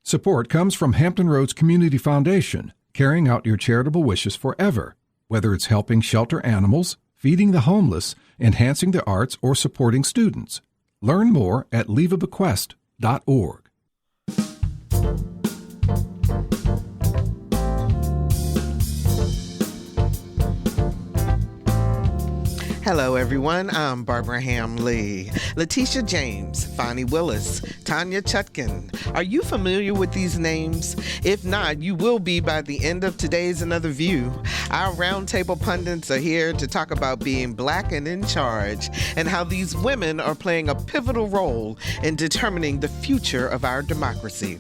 Support comes from Hampton Roads Community Foundation, carrying out your charitable wishes forever, whether it's helping shelter animals, feeding the homeless, enhancing the arts, or supporting students. Learn more at leaveabequest.org. Hello, everyone. I'm Barbara Hamley. Letitia James, Fonnie Willis, Tanya Chutkin. Are you familiar with these names? If not, you will be by the end of today's Another View. Our roundtable pundits are here to talk about being Black and in charge and how these women are playing a pivotal role in determining the future of our democracy.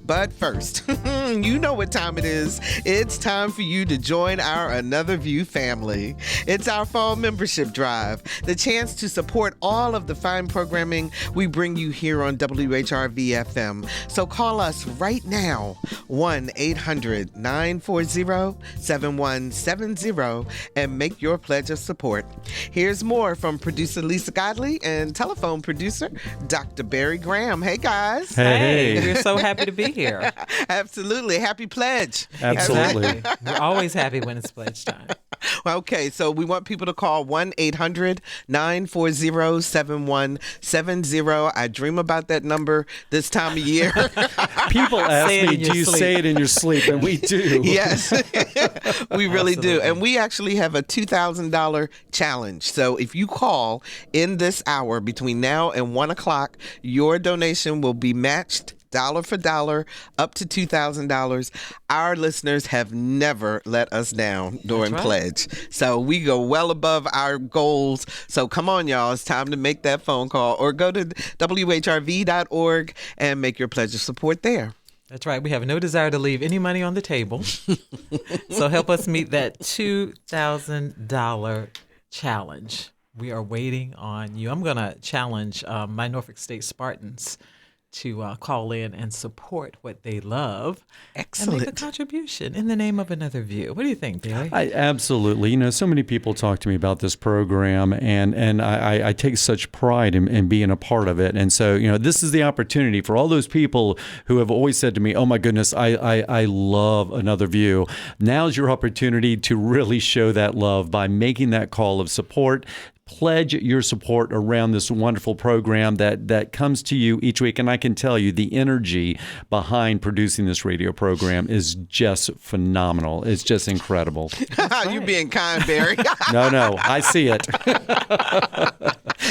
But first, you know what time it is. It's time for you to join our Another View family. It's our fall membership drive, the chance to support all of the fine programming we bring you here on WHRV-FM. So call us right now, 1-800-940-7170, and make your pledge of support. Here's more from producer Lisa Godley and telephone producer Dr. Barry Graham. Hey, guys. Hey, we're so happy to be here. Absolutely. Happy pledge. Absolutely. We're always happy when it's pledge time. Okay, so we want people to call 1-800-940-7170. I dream about that number this time of year. People ask me, do you say it in your sleep? And we do. Yes, we really do. And we actually have a $2,000 challenge. So if you call in this hour between now and 1 o'clock, your donation will be matched dollar for dollar, up to $2,000. Our listeners have never let us down during pledge. So we go well above our goals. So come on, y'all. It's time to make that phone call or go to WHRV.org and make your pledge of support there. That's right. We have no desire to leave any money on the table. So help us meet that $2,000 challenge. We are waiting on you. I'm going to challenge my Norfolk State Spartans to call in and support what they love. Excellent. And make a contribution in the name of Another View. What do you think, Barry? Absolutely. You know, so many people talk to me about this program, and I take such pride in being a part of it. And so, you know, this is the opportunity for all those people who have always said to me, oh, my goodness, I love Another View. Now's your opportunity to really show that love by making that call of support. Pledge your support around this wonderful program that comes to you each week. And I can tell you the energy behind producing this radio program is just phenomenal. It's just incredible. You're being kind, Barry. No, I see it.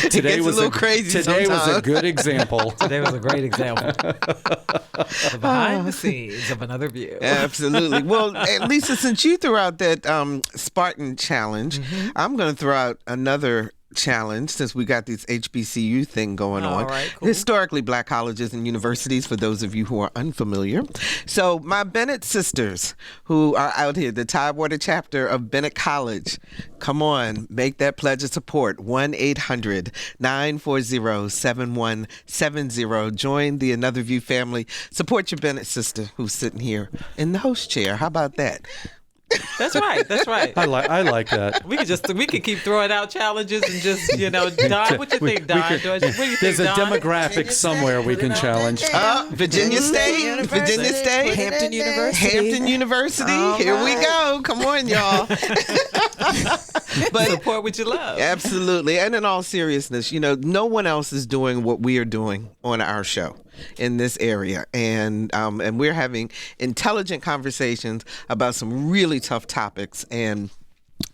Today was a little crazy. Today was a good example. Today was a great example. The behind the scenes of Another View. Absolutely. Well, Lisa, since you threw out that Spartan challenge, I'm going to throw out another challenge since we got this HBCU thing going on. Right, cool. Historically Black colleges and universities, for those of you who are unfamiliar. So my Bennett sisters who are out here, the Tidewater chapter of Bennett College, come on, make that pledge of support. 1-800-940-7170. Join the Another View family. Support your Bennett sister who's sitting here in the host chair. How about that? That's right. I like that. We could keep throwing out challenges and just, Daun, what you think, Daun? What do you think, There's a Daun? demographic somewhere we can challenge. Virginia State, Hampton University. Here we go. Come on, y'all. But support what you love. Absolutely. And in all seriousness, no one else is doing what we are doing on our show in this area. And we're having intelligent conversations about some really tough topics. And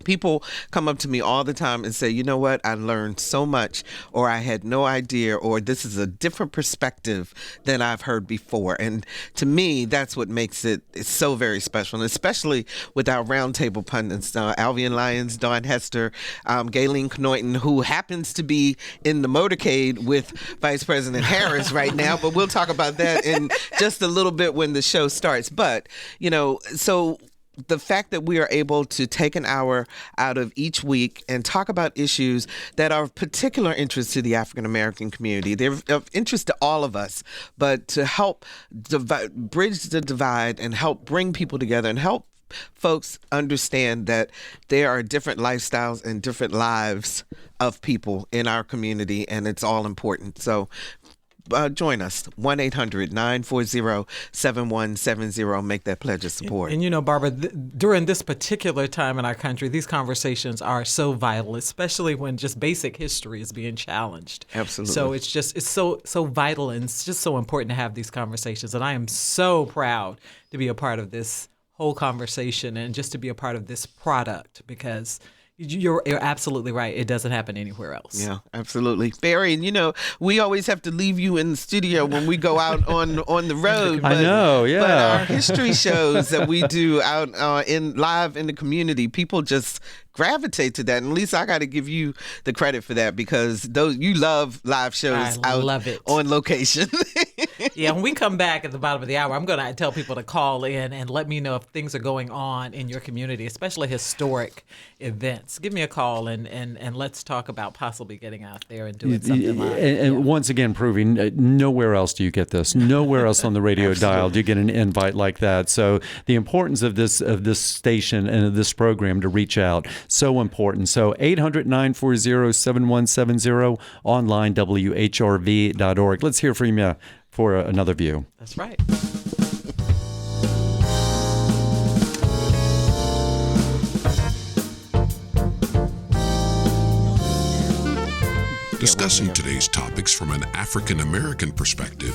people come up to me all the time and say, you know what, I learned so much, or I had no idea, or this is a different perspective than I've heard before. And to me, that's what makes it so very special, and especially with our roundtable pundits, Alvean, Lyons, Daun, Hester, Gayleen Knoyton, who happens to be in the motorcade with Vice President Harris right now, but we'll talk about that in just a little bit when the show starts. But, so the fact that we are able to take an hour out of each week and talk about issues that are of particular interest to the African American community, they're of interest to all of us, but to help bridge the divide and help bring people together and help folks understand that there are different lifestyles and different lives of people in our community, and it's all important. So join us. 1-800-940-7170. Make that pledge of support. And you know, Barbara, during this particular time in our country, these conversations are so vital, especially when just basic history is being challenged. Absolutely. So it's so vital, and it's just so important to have these conversations. And I am so proud to be a part of this whole conversation and just to be a part of this product, because you're absolutely right. It doesn't happen anywhere else. Yeah, absolutely. Barry, and you know, we always have to leave you in the studio when we go out on the road. But, I know, yeah. But our history shows that we do out live in the community, people just gravitate to that. And Lisa, I got to give you the credit for that, because you love live shows love it. On location. Yeah, when we come back at the bottom of the hour, I'm going to tell people to call in and let me know if things are going on in your community, especially historic events. Give me a call and let's talk about possibly getting out there and doing something live. And once again, proving nowhere else do you get this. Nowhere else on the radio dial do you get an invite like that. So the importance of this station and of this program to reach out, so important. So 800-940-7170, online, WHRV.org. Let's hear from you for another view. That's right. Discussing today's topics from an African-American perspective,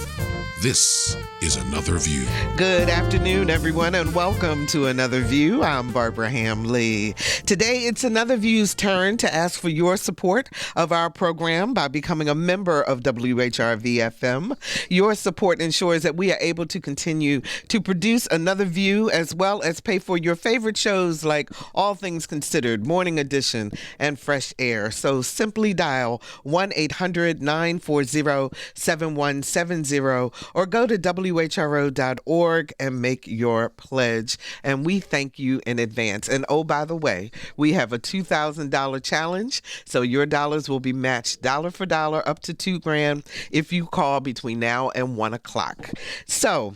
this is Another View. Good afternoon, everyone, and welcome to Another View. I'm Barbara Hamley. Today, it's Another View's turn to ask for your support of our program by becoming a member of WHRV-FM. Your support ensures that we are able to continue to produce Another View, as well as pay for your favorite shows like All Things Considered, Morning Edition, and Fresh Air. So simply dial 1-800-940-7170 or go to WHRO.org and make your pledge. And we thank you in advance. And oh, by the way, we have a $2,000 challenge. So your dollars will be matched dollar for dollar up to $2,000 if you call between now and 1 o'clock. So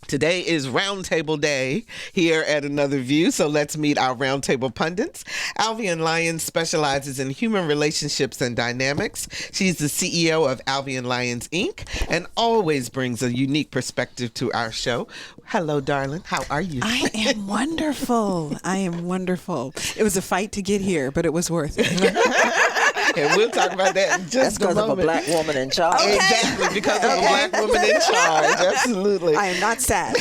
today is Roundtable Day here at Another View, so let's meet our Roundtable pundits. Alvean Lyons specializes in human relationships and dynamics. She's the CEO of Alvean Lyons, Inc., and always brings a unique perspective to our show. Hello, darling. How are you? I am wonderful. It was a fight to get here, but it was worth it. And we'll talk about that in just a moment. That's because of a black woman in charge. Okay. Exactly, because of a black woman in charge. Absolutely. I am not sad.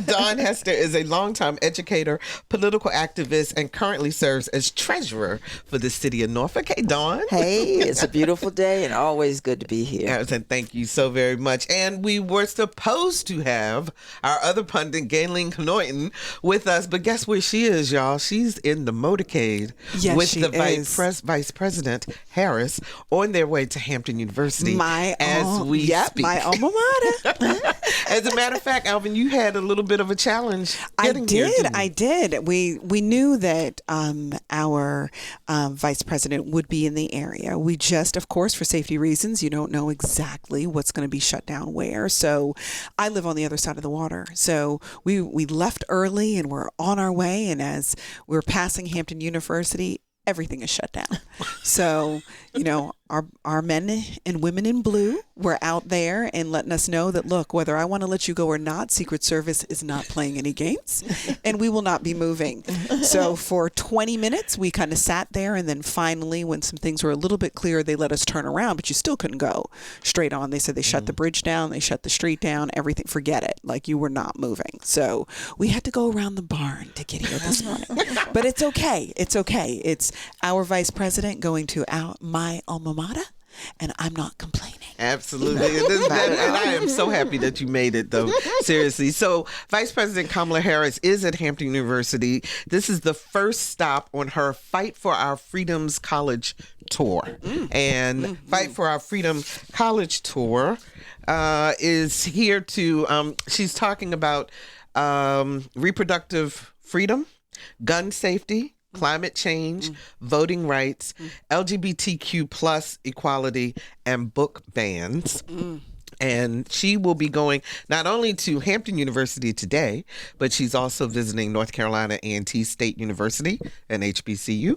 Daun Hester is a longtime educator, political activist, and currently serves as treasurer for the city of Norfolk. Hey, Daun. Hey, it's a beautiful day and always good to be here. Yes, and thank you so very much. And we were supposed to have our other pundit, Gayleen Knoyton, with us, but guess where she is, y'all? She's in the motorcade with the Vice President Harris on their way to Hampton University my speak. My alma mater. As a matter of fact, Alvin, you had a little bit of a challenge getting here. I did. We knew that our vice president would be in the area. We just, of course, for safety reasons, you don't know exactly what's going to be shut down where. So I live on the other side of the water. So we left early and we're on our way. And as we're passing Hampton University, everything is shut down. So, our men and women in blue were out there and letting us know that, look, whether I want to let you go or not, Secret Service is not playing any games and we will not be moving. So for 20 minutes, we kind of sat there. And then finally, when some things were a little bit clearer, they let us turn around, but you still couldn't go straight on. They said they shut the bridge down. They shut the street down, everything. Forget it. Like, you were not moving. So we had to go around the barn to get here this morning. But it's okay. It's okay. It's our vice president going to my alma mater, and I'm not complaining. Absolutely. And I am so happy that you made it, though. Seriously. So Vice President Kamala Harris is at Hampton University. This is the first stop on her Fight for Our Freedoms College tour. And Fight for Our Freedom College tour is here to, she's talking about reproductive freedom, gun safety, climate change, voting rights, LGBTQ plus equality, and book bans. And she will be going not only to Hampton University today, but she's also visiting North Carolina A&T State University and HBCU,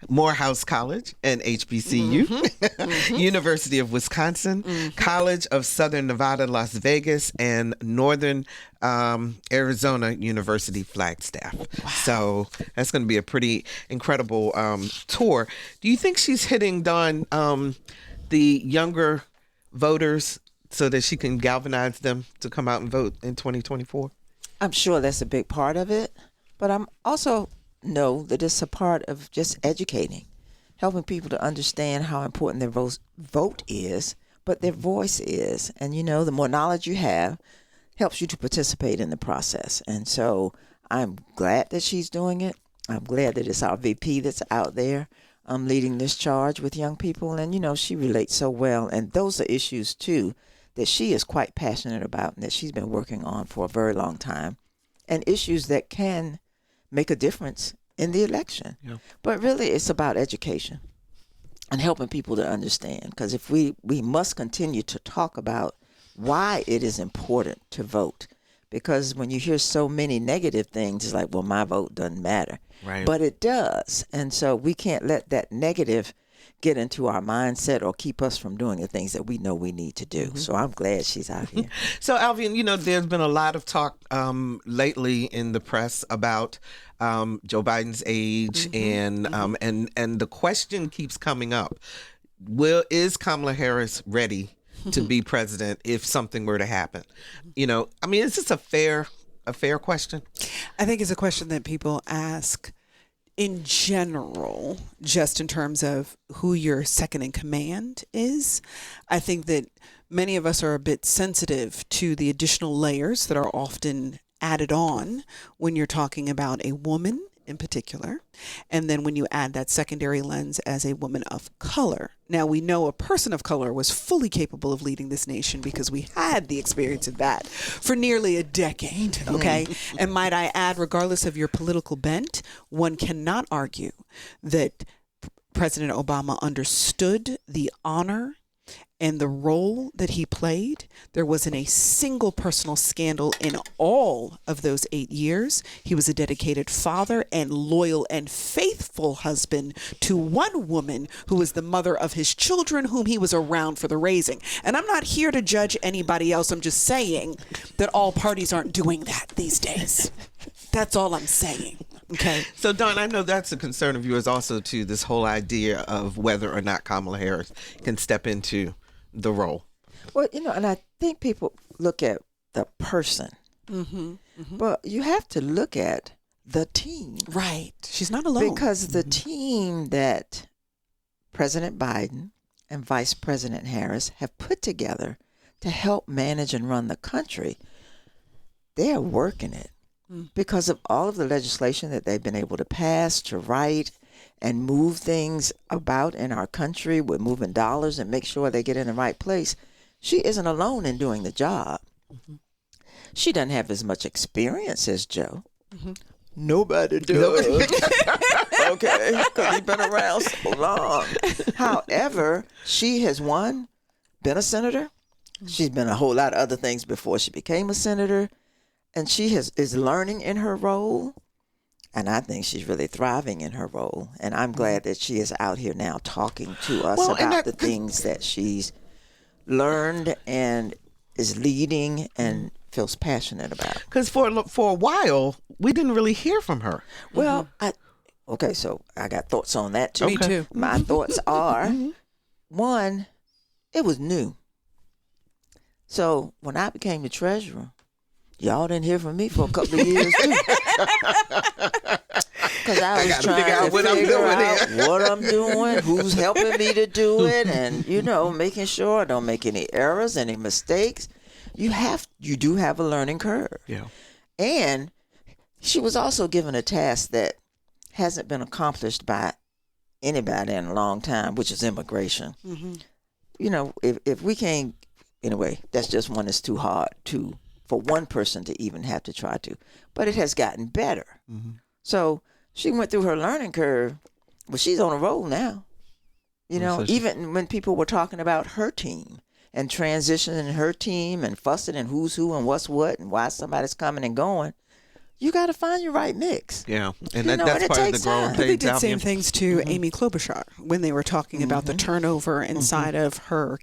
Morehouse College and HBCU, University of Wisconsin, College of Southern Nevada, Las Vegas, and Northern Arizona University, Flagstaff. Wow. So that's going to be a pretty incredible tour. Do you think she's hitting, Daun, the younger voters so that she can galvanize them to come out and vote in 2024? I'm sure that's a big part of it, but I'm also know that it's a part of just educating, helping people to understand how important their vote is, but their voice is. And, the more knowledge you have helps you to participate in the process. And so I'm glad that she's doing it. I'm glad that it's our VP that's out there leading this charge with young people. And, she relates so well. And those are issues, too, that she is quite passionate about and that she's been working on for a very long time, and issues that can make a difference in the election. Yeah. But really, it's about education and helping people to understand, because if we must continue to talk about why it is important to vote, because when you hear so many negative things, it's like, well, my vote doesn't matter. Right. But it does. And so we can't let that negative get into our mindset or keep us from doing the things that we know we need to do. So I'm glad she's out here. So, Alvean, there's been a lot of talk lately in the press about Joe Biden's age, and the question keeps coming up: is Kamala Harris ready to be president if something were to happen? Is this a fair question? I think it's a question that people ask in general, just in terms of who your second in command is. I think that many of us are a bit sensitive to the additional layers that are often added on when you're talking about a woman in particular, and then when you add that secondary lens as a woman of color. Now, we know a person of color was fully capable of leading this nation because we had the experience of that for nearly a decade, okay? And might I add, regardless of your political bent, one cannot argue that President Obama understood the honor and the role that he played. There wasn't a single personal scandal in all of those 8 years. He was a dedicated father and loyal and faithful husband to one woman who was the mother of his children, whom he was around for the raising. And I'm not here to judge anybody else. I'm just saying that all parties aren't doing that these days. That's all I'm saying. Okay. So, Daun, I know that's a concern of yours also, too, this whole idea of whether or not Kamala Harris can step into the role. Well, and I think people look at the person, but you have to look at the team. Right. She's not alone. Because the team that President Biden and Vice President Harris have put together to help manage and run the country, they're working it. Because of all of the legislation that they've been able to pass, to write, and move things about in our country with moving dollars and make sure they get in the right place, she isn't alone in doing the job. She doesn't have as much experience as Joe. Nobody does. Okay, because he's been around so long. However, she has, one, been a senator. She's been a whole lot of other things before she became a senator. And she is learning in her role, and I think she's really thriving in her role. And I'm glad that she is out here now talking to us about the things that she's learned and is leading and feels passionate about. Because for a while, we didn't really hear from her. Well, so I got thoughts on that too. Me too. My thoughts are, one, it was new. So when I became the treasurer, y'all didn't hear from me for a couple of years, too. Because I was trying to figure out what I'm doing, who's helping me to do it, and, making sure I don't make any errors, any mistakes. You do have a learning curve. Yeah. And she was also given a task that hasn't been accomplished by anybody in a long time, which is immigration. If we can't, anyway, that's just one that's too hard for one person to even have to try to. But it has gotten better. So she went through her learning curve, but she's on a roll now. Even when people were talking about her team and transitioning her team and fussing and who's who and what's what and why somebody's coming and going, you got to find your right mix. Yeah, and You know, that's and it part of the takes growing time. But they pains. did same Alvean. things to Amy Klobuchar when they were talking about the turnover inside of her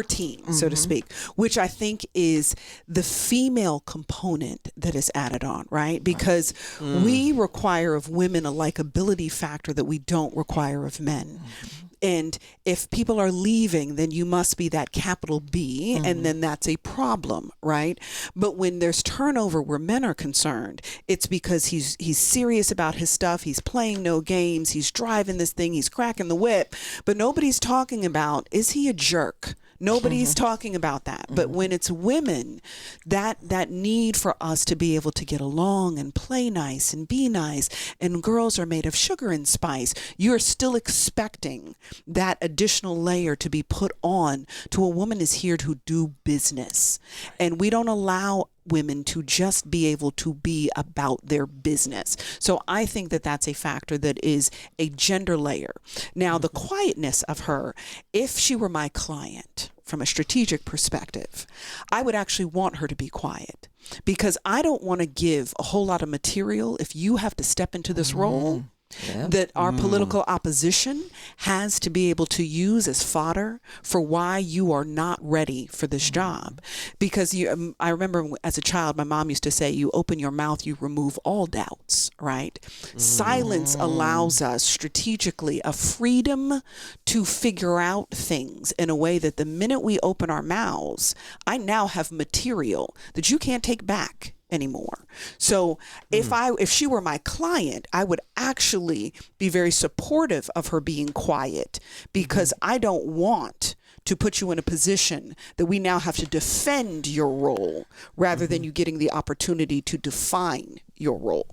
team, so to speak, which I think is the female component that is added on, right? Because we require of women a likability factor that we don't require of men. And if people are leaving, then you must be that capital B, and then that's a problem, right? But when there's turnover where men are concerned, it's because he's serious about his stuff. He's playing no games. He's driving this thing. He's cracking the whip. But nobody's talking about, is he a jerk? Nobody's talking about that. But when it's women, that need for us to be able to get along and play nice and be nice, and girls are made of sugar and spice, you're still expecting that additional layer to be put on to a woman is here to do business. And we don't allow women to just be able to be about their business. So I think that that's a factor that is a gender layer. Now, the quietness of her, if she were my client from a strategic perspective, I would actually want her to be quiet, because I don't want to give a whole lot of material if you have to step into this role. That our political opposition has to be able to use as fodder for why you are not ready for this job. Because I remember as a child, my mom used to say, you open your mouth, you remove all doubts, right? Silence allows us strategically a freedom to figure out things in a way that the minute we open our mouths, I now have material that you can't take back anymore. So if she were my client, I would actually be very supportive of her being quiet, because I don't want to put you in a position that we now have to defend your role rather than you getting the opportunity to define your role.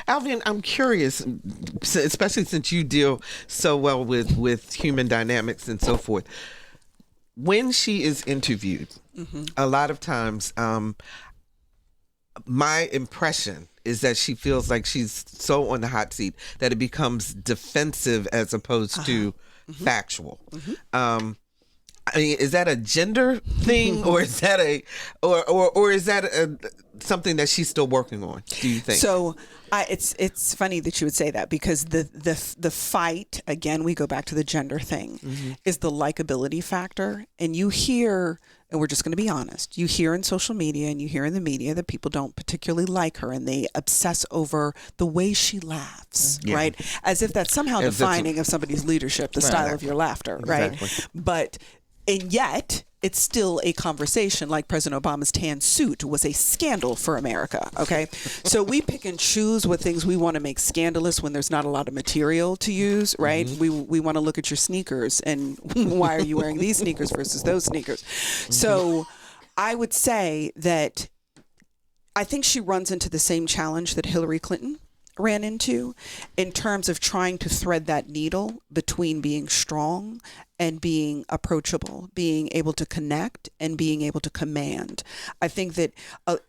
Alvean, I'm curious, especially since you deal so well with human dynamics and so forth. When she is interviewed, a lot of times, my impression is that she feels like she's so on the hot seat that it becomes defensive as opposed to factual. I mean, is that a gender thing, or is that or is that something that she's still working on, do you think? So it's funny that you would say that, because the fight, again, we go back to the gender thing, is the likability factor. And you hear, and we're just going to be honest, you hear in social media and you hear in the media that people don't particularly like her, and they obsess over the way she laughs, right? As if that's somehow defining of somebody's leadership, the style of your laughter, right? And yet, it's still a conversation. Like President Obama's tan suit was a scandal for America, okay? So we pick and choose what things we want to make scandalous when there's not a lot of material to use, right? We want to look at your sneakers and why are you wearing these sneakers versus those sneakers? So I would say that I think she runs into the same challenge that Hillary Clinton ran into in terms of trying to thread that needle between being strong and being approachable, being able to connect and being able to command. I think that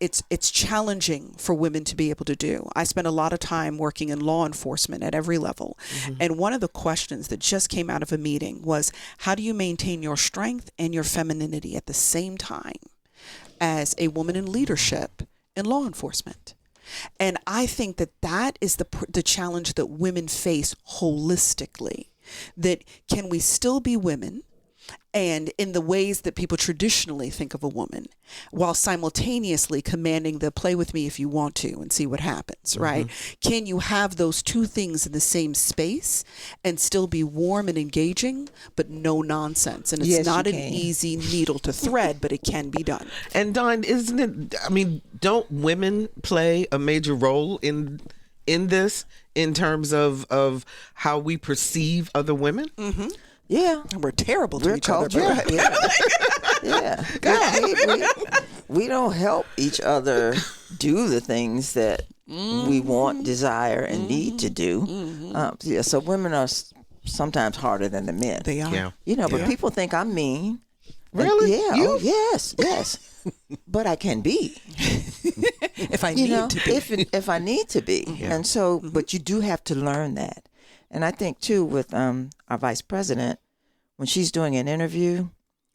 it's challenging for women to be able to do. I spent a lot of time working in law enforcement at every level. And one of the questions that just came out of a meeting was, how do you maintain your strength and your femininity at the same time as a woman in leadership in law enforcement? And I think that that is the challenge that women face holistically. That can we still be women and in the ways that people traditionally think of a woman, while simultaneously commanding the play with me if you want to and see what happens, right? Can you have those two things in the same space and still be warm and engaging, but no nonsense? And it's not an easy needle to thread, but it can be done. And Daun, isn't it, I mean, don't women play a major role in this in terms of how we perceive other women? Yeah. And we're terrible to each other. Yeah. We don't help each other do the things that we want, desire, and need to do. So women are sometimes harder than the men. They are. Yeah. You know, but people think I'm mean. Really? Yeah. You? Oh, yes. But I can be. If I need to be. If I need to be. And so, but you do have to learn that. And I think, too, with our vice president, when she's doing an interview,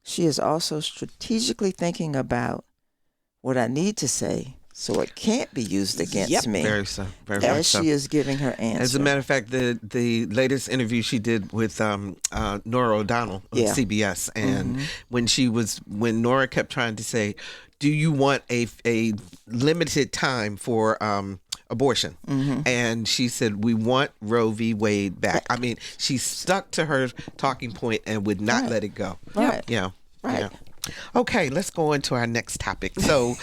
she is also strategically thinking about what I need to say so it can't be used against me. Very so. Very as much so. she is giving her answer. As a matter of fact, the latest interview she did with Nora O'Donnell on CBS, and when Nora kept trying to say, "Do you want a limited time for abortion?" And she said, "We want Roe v. Wade back." I mean, she stuck to her talking point and would not let it go. Right. Yeah. Right. Yeah. Okay, let's go into our next topic. So,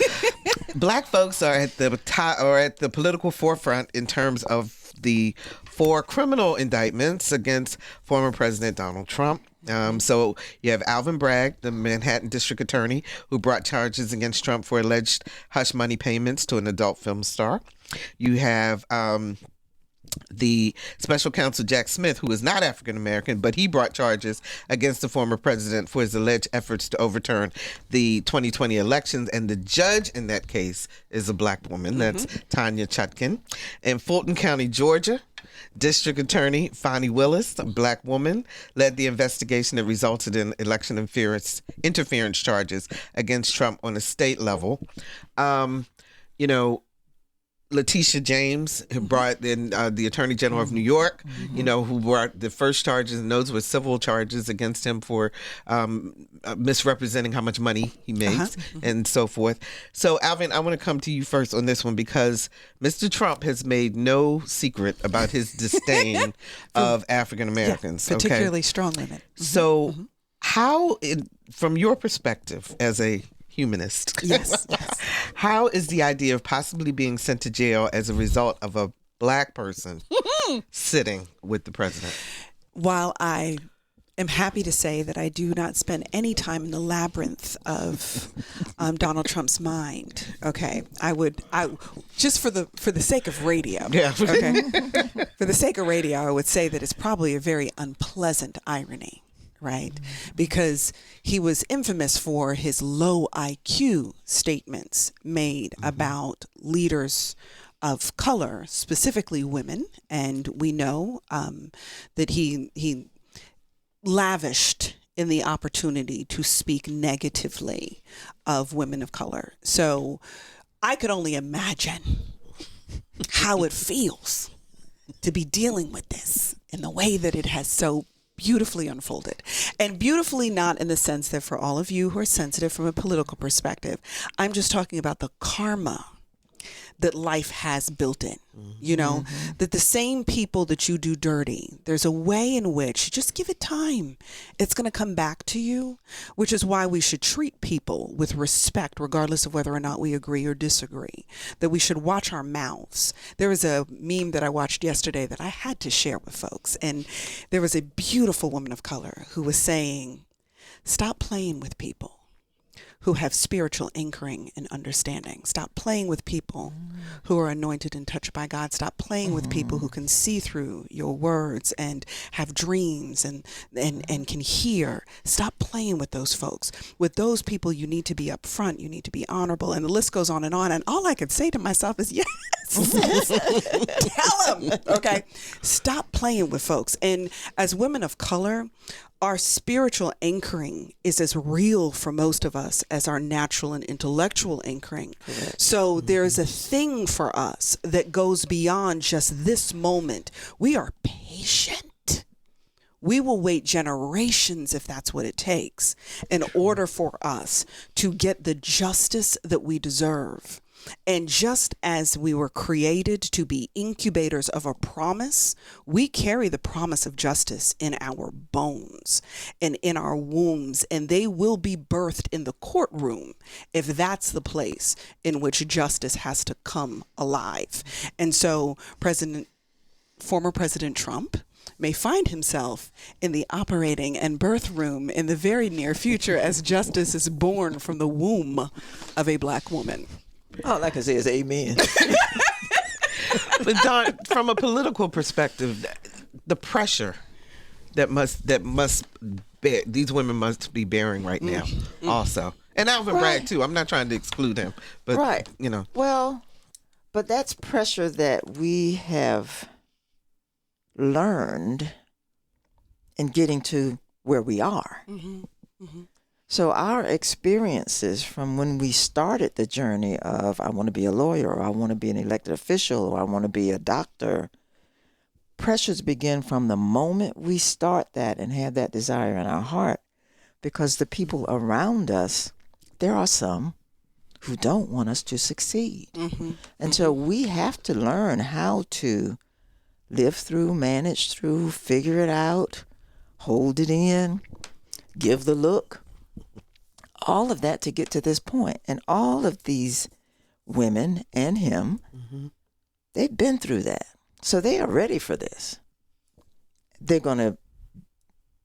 Black folks are at the political forefront in terms of the 4 criminal indictments against former President Donald Trump. So you have Alvin Bragg, the Manhattan District Attorney, who brought charges against Trump for alleged hush money payments to an adult film star. You have the special counsel Jack Smith, who is not African American, but he brought charges against the former president for his alleged efforts to overturn the 2020 elections. And the judge in that case is a Black woman. That's Tanya Chutkin. In Fulton County, Georgia, District Attorney Fani Willis, a Black woman, led the investigation that resulted in election interference charges against Trump on a state level. Letitia James, who brought in the Attorney General of New York, who brought the first charges, and those were civil charges against him for misrepresenting how much money he makes and so forth. So, Alvin, I want to come to you first on this one because Mr. Trump has made no secret about his disdain of African Americans. Particularly strong women. So, how, from your perspective as a humanist, yes. how is the idea of possibly being sent to jail as a result of a Black person sitting with the president? While I am happy to say that I do not spend any time in the labyrinth of Donald Trump's mind. Okay, I just for the sake of radio. Yeah. Okay, for the sake of radio, I would say that it's probably a very unpleasant irony. Right? Because he was infamous for his low IQ statements made about leaders of color, specifically women. And we know that he lavished in the opportunity to speak negatively of women of color. So I could only imagine how it feels to be dealing with this in the way that it has so beautifully unfolded. And beautifully not in the sense that for all of you who are sensitive from a political perspective, I'm just talking about the karma that life has built in, that the same people that you do dirty, there's a way in which, just give it time, it's going to come back to you, which is why we should treat people with respect, regardless of whether or not we agree or disagree, that we should watch our mouths. There was a meme that I watched yesterday that I had to share with folks, and there was a beautiful woman of color who was saying, stop playing with people who have spiritual anchoring and understanding. Stop playing with people who are anointed and touched by God. Stop playing with people who can see through your words and have dreams and can hear. Stop playing with those folks. With those people, you need to be upfront. You need to be honorable. And the list goes on. And all I could say to myself is, yes, tell them. Okay. Stop playing with folks. And as women of color, our spiritual anchoring is as real for most of us as our natural and intellectual anchoring. Correct. So there's a thing for us that goes beyond just this moment. We are patient. We will wait generations, if that's what it takes, in order for us to get the justice that we deserve. And just as we were created to be incubators of a promise, we carry the promise of justice in our bones and in our wombs, and they will be birthed in the courtroom if that's the place in which justice has to come alive. And so former President Trump may find himself in the operating and birth room in the very near future as justice is born from the womb of a Black woman. All I can say is amen. But Daun, from a political perspective, the pressure that these women must be bearing right now also. And Alvin Bragg too. I'm not trying to exclude him, but Well, but that's pressure that we have learned in getting to where we are. So our experiences from when we started the journey of I want to be a lawyer, or I want to be an elected official, or I want to be a doctor, pressures begin from the moment we start that and have that desire in our heart, because the people around us, there are some who don't want us to succeed. And so we have to learn how to live through, manage through, figure it out, hold it in, give the look, all of that to get to this point. And all of these women and him, they've been through that. So they are ready for this. They're going to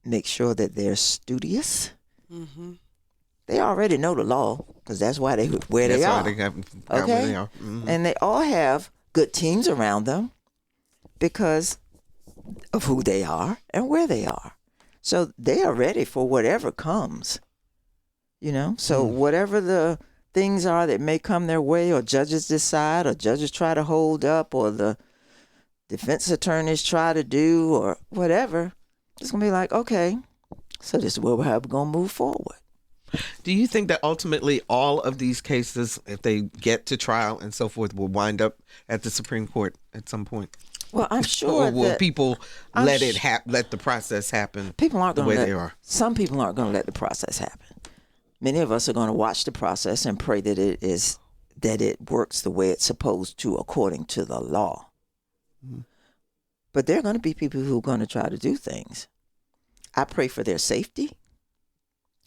make sure that they're studious. They already know the law, because that's why they where they are. Where they are. And they all have good teams around them because of who they are and where they are. So they are ready for whatever comes, you know. So whatever the things are that may come their way, or judges decide, or judges try to hold up, or the defense attorneys try to do, or whatever, it's going to be like, okay, so this is where we're going to move forward. Do you think that ultimately all of these cases, if they get to trial and so forth, will wind up at the Supreme Court at some point? Well, I'm sure or will that people let let the process happen? People aren't the going way to they are. Some people aren't going to let the process happen. Many of us are going to watch the process and pray that it works the way it's supposed to according to the law. But there are going to be people who are going to try to do things. I pray for their safety.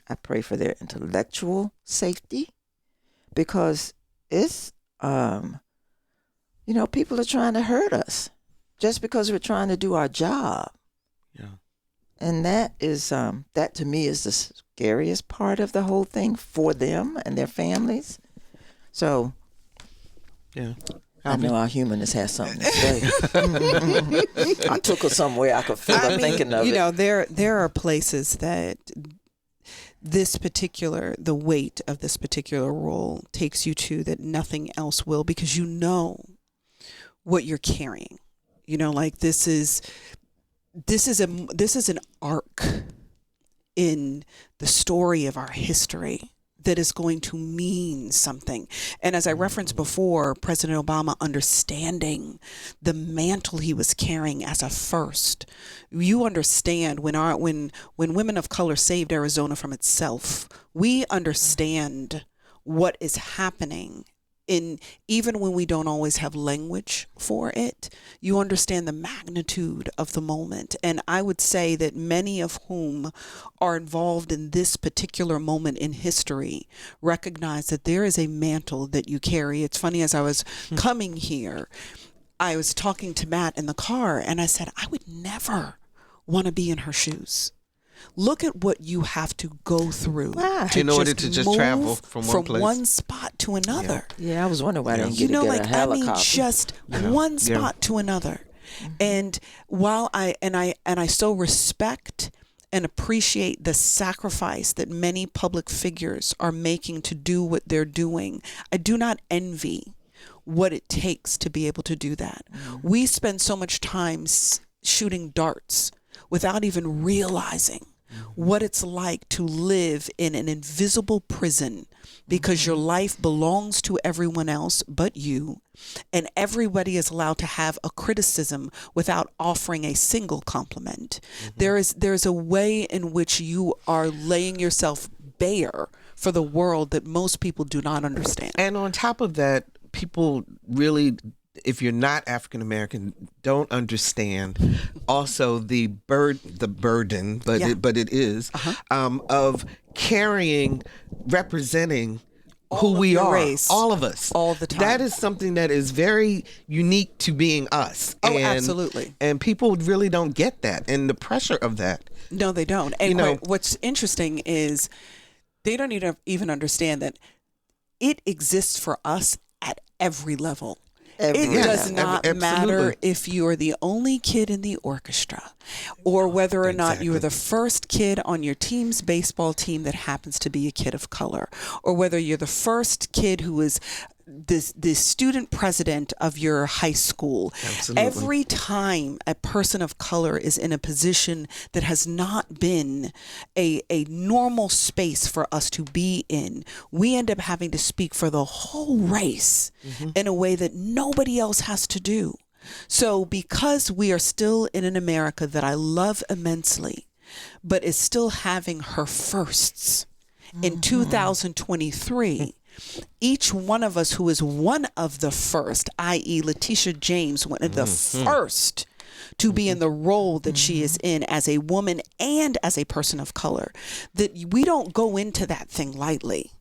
I pray for their intellectual safety, because it's, people are trying to hurt us just because we're trying to do our job. Yeah. And that is, that to me is the scariest part of the whole thing for them and their families. So, yeah. I know our humanist has something to say. I took her somewhere I could feel her thinking of it. There are places that the weight of this particular role takes you to that nothing else will, because you know what you're carrying. Like this is an arc in the story of our history that is going to mean something. And as I referenced before, President Obama understanding the mantle he was carrying as a first. You understand when women of color saved Arizona from itself, we understand what is happening. Even when we don't always have language for it, you understand the magnitude of the moment. And I would say that many of whom are involved in this particular moment in history recognize that there is a mantle that you carry. It's funny, as I was coming here, I was talking to Matt in the car, and I said, I would never want to be in her shoes. Look at what you have to go through in order to just travel from one spot to another. Yeah, I was wondering why I didn't get a helicopter. Just one spot to another. And while I so respect and appreciate the sacrifice that many public figures are making to do what they're doing, I do not envy what it takes to be able to do that. We spend so much time shooting darts without even realizing what it's like to live in an invisible prison, because your life belongs to everyone else but you, and everybody is allowed to have a criticism without offering a single compliment. There's a way in which you are laying yourself bare for the world that most people do not understand. And on top of that, people really, if you're not African American, don't understand also the burden, but it is of carrying, representing who we are, race, all of us, all the time. That is something that is very unique to being us. Oh, absolutely. And people really don't get that, and the pressure of that. No, they don't. And what's interesting is they don't even understand that it exists for us at every level. It does not matter if you're the only kid in the orchestra, or whether or not you're the first kid on your team's baseball team that happens to be a kid of color, or whether you're the first kid who is the student president of your high school. Absolutely. Every time a person of color is in a position that has not been a normal space for us to be in, we end up having to speak for the whole race in a way that nobody else has to do. So because we are still in an America that I love immensely, but is still having her firsts in 2023, each one of us who is one of the first, i.e. Letitia James, one of the first to be in the role that she is in as a woman and as a person of color, that we don't go into that thing lightly.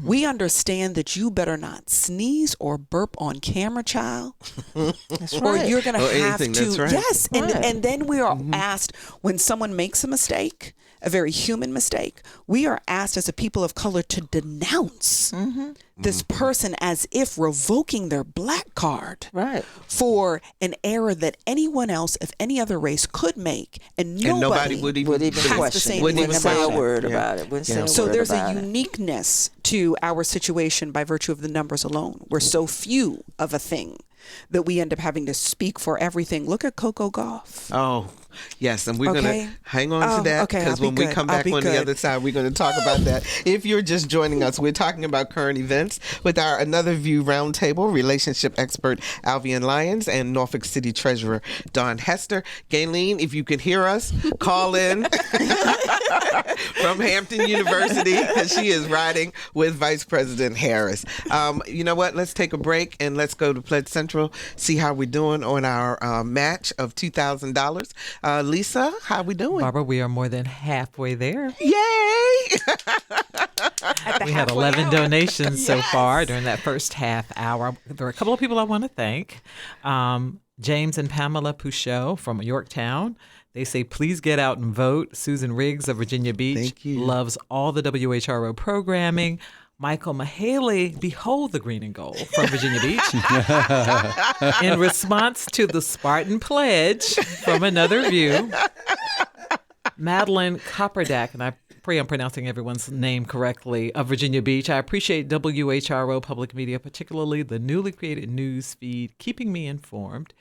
We understand that you better not sneeze or burp on camera, child. That's Or right. you're going to have anything, to. that's right. Yes. Right. And then we are asked, when someone makes a mistake, a very human mistake, we are asked as a people of color to denounce this person as if revoking their black card Right. for an error that anyone else of any other race could make, and nobody would even has to question say it. wouldn't anything even Say a about question it. word Yeah. about it. Wouldn't say a So word there's about a it. uniqueness to our situation by virtue of the numbers alone. We're so few of a thing that we end up having to speak for everything. Look at Coco Gauff. Oh, yes, and we're going Okay. to hang on to Oh, that okay, because I'll when be we good. come I'll back be on the good. other side, we're going to talk about that. If you're just joining us, we're talking about current events with our Another View Roundtable relationship expert Alvean Lyons and Norfolk City Treasurer Daun Hester. Gayleen, if you could hear us, call in from Hampton University because she is riding with Vice President Harris. You know what? Let's take a break and let's go to Pledge Central, see how we're doing on our match of $2,000. Lisa, how we doing? Barbara, we are more than halfway there. Yay! We had 11 donations so far during that first half hour. There are a couple of people I want to thank. James and Pamela Pouchot from Yorktown. They say, please get out and vote. Susan Riggs of Virginia Beach Thank you. loves all the WHRO programming. Michael Mahaley, behold the green and gold from Virginia Beach. In response to the Spartan Pledge from Another View, Madeline Copperdack, and I pray I'm pronouncing everyone's name correctly, of Virginia Beach. I appreciate WHRO Public Media, particularly the newly created news feed, keeping me informed.